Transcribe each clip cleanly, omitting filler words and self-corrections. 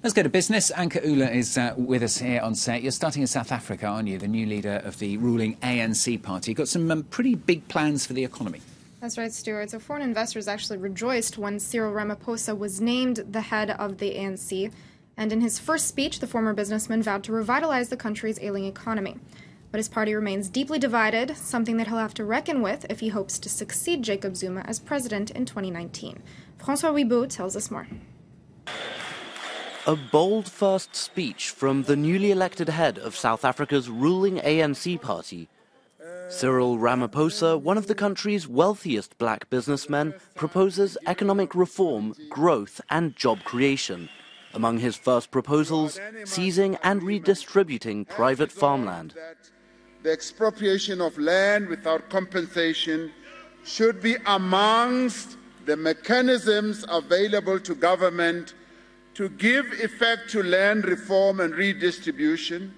Let's go to business. Anka Ula is with us here on set. You're starting in South Africa, aren't you? The new leader of the ruling ANC party. Got some pretty big plans for the economy. That's right, Stuart. So foreign investors actually rejoiced when Cyril Ramaphosa was named the head of the ANC. And in his first speech, the former businessman vowed to revitalize the country's ailing economy. But his party remains deeply divided, something that he'll have to reckon with if he hopes to succeed Jacob Zuma as president in 2019. François Wibeau tells us more. A bold first speech from the newly elected head of South Africa's ruling ANC party. Cyril Ramaphosa, one of the country's wealthiest black businessmen, proposes economic reform, growth and job creation. Among his first proposals, seizing and redistributing private farmland. The expropriation of land without compensation should be amongst the mechanisms available to government to give effect to land reform and redistribution.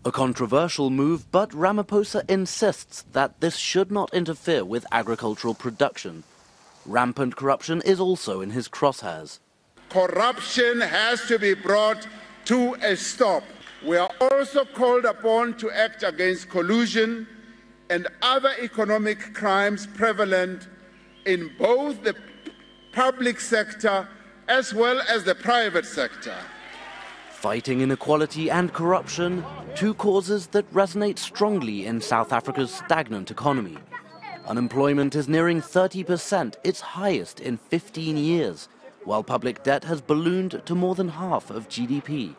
A controversial move, but Ramaphosa insists that this should not interfere with agricultural production. Rampant corruption is also in his crosshairs. Corruption has to be brought to a stop. We are also called upon to act against collusion and other economic crimes prevalent in both the public sector as well as the private sector. Fighting inequality and corruption, two causes that resonate strongly in South Africa's stagnant economy. Unemployment is nearing 30%, its highest in 15 years, while public debt has ballooned to more than half of GDP.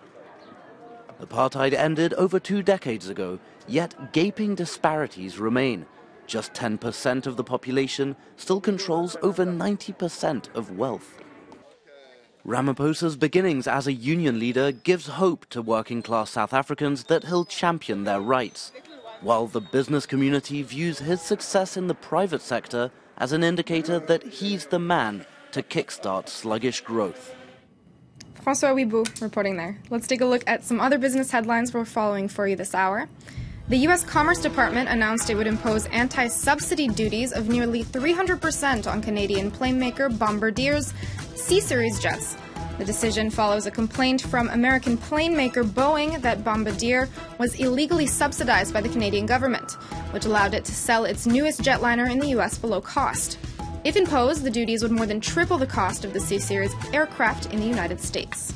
Apartheid ended over 2 decades ago, yet gaping disparities remain. Just 10% of the population still controls over 90% of wealth. Ramaphosa's beginnings as a union leader gives hope to working-class South Africans that he'll champion their rights, while the business community views his success in the private sector as an indicator that he's the man to kickstart sluggish growth. François Wibeau reporting there. Let's take a look at some other business headlines we're following for you this hour. The U.S. Commerce Department announced it would impose anti-subsidy duties of nearly 300% on Canadian plane maker Bombardier's C-Series jets. The decision follows a complaint from American plane maker Boeing that Bombardier was illegally subsidized by the Canadian government, which allowed it to sell its newest jetliner in the U.S. below cost. If imposed, the duties would more than triple the cost of the C-Series aircraft in the United States.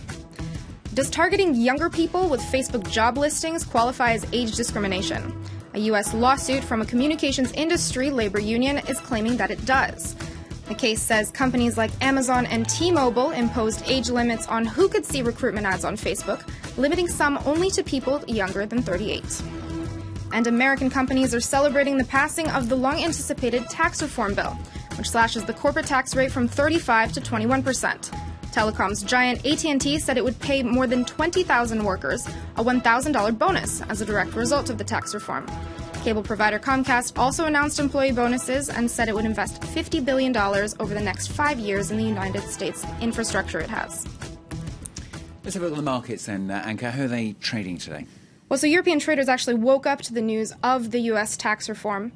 Does targeting younger people with Facebook job listings qualify as age discrimination? A U.S. lawsuit from a communications industry labor union is claiming that it does. The case says companies like Amazon and T-Mobile imposed age limits on who could see recruitment ads on Facebook, limiting some only to people younger than 38. And American companies are celebrating the passing of the long-anticipated tax reform bill, which slashes the corporate tax rate from 35% to 21%. Telecom's giant AT&T said it would pay more than 20,000 workers a $1,000 bonus as a direct result of the tax reform. Cable provider Comcast also announced employee bonuses and said it would invest $50 billion over the next 5 years in the United States infrastructure it has. Let's have a look at the markets then, Anka. How are they trading today? Well, so European traders actually woke up to the news of the U.S. tax reform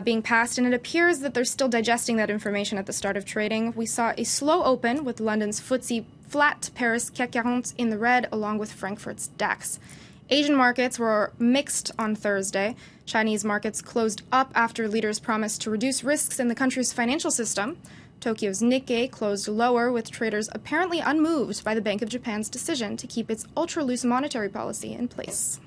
being passed, and it appears that they're still digesting that information at the start of trading. We saw a slow open with London's FTSE flat, Paris CAC 40 in the red, along with Frankfurt's DAX. Asian markets were mixed on Thursday. Chinese markets closed up after leaders promised to reduce risks in the country's financial system. Tokyo's Nikkei closed lower, with traders apparently unmoved by the Bank of Japan's decision to keep its ultra-loose monetary policy in place.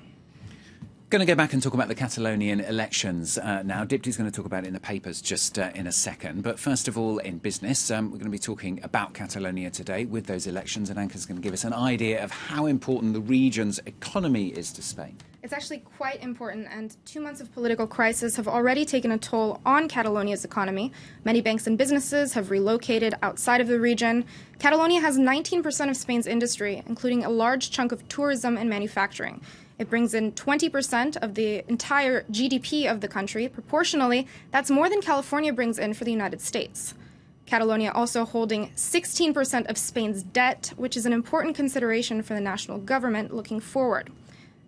Going to go back and talk about the Catalonian elections now. Dipty's going to talk about it in the papers just in a second. But first of all, in business, we're going to be talking about Catalonia today with those elections. And Anka's going to give us an idea of how important the region's economy is to Spain. It's actually quite important, and 2 months of political crisis have already taken a toll on Catalonia's economy. Many banks and businesses have relocated outside of the region. Catalonia has 19% of Spain's industry, including a large chunk of tourism and manufacturing. It brings in 20% of the entire GDP of the country. Proportionally, that's more than California brings in for the United States. Catalonia also holding 16% of Spain's debt, which is an important consideration for the national government looking forward.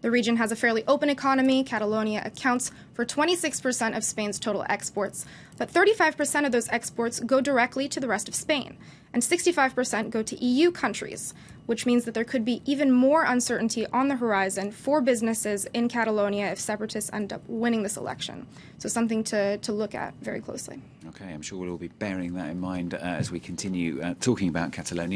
The region has a fairly open economy. Catalonia accounts for 26% of Spain's total exports, but 35% of those exports go directly to the rest of Spain, and 65% go to EU countries, which means that there could be even more uncertainty on the horizon for businesses in Catalonia if separatists end up winning this election. So something to look at very closely. Okay, I'm sure we'll all be bearing that in mind as we continue talking about Catalonia.